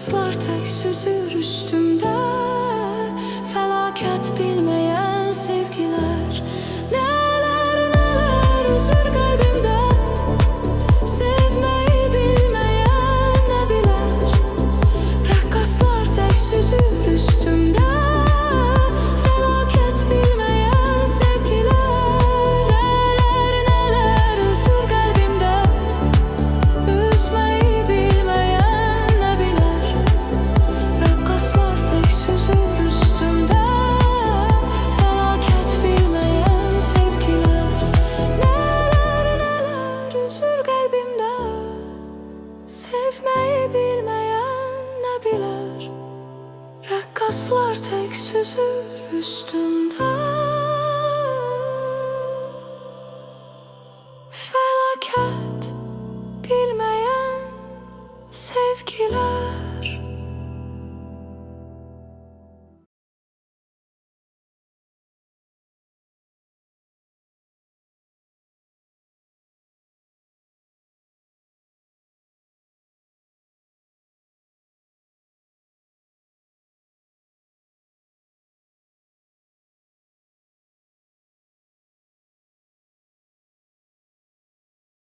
Raqqaslar tək süzür üstümdə, fəlakət bilməyən sevgilər. Nələr, nələr üzür qəlbimdə, sevməyi bilməyən nə bilər. Raqqaslar tək süzür üstümdə, fəlakət bilməyən sevgilər. Nələr, nələr üzür qəlbimdə, üzməyi bilməyən nə bilər. Raqqaslar tək süzür üstümdə, fəlakət bilməyən sevgilər. Nələr, nələr üzür qəlbimdə, sevməyi bilməyən nə bilər. Raqqaslar tək süzür üstümdə.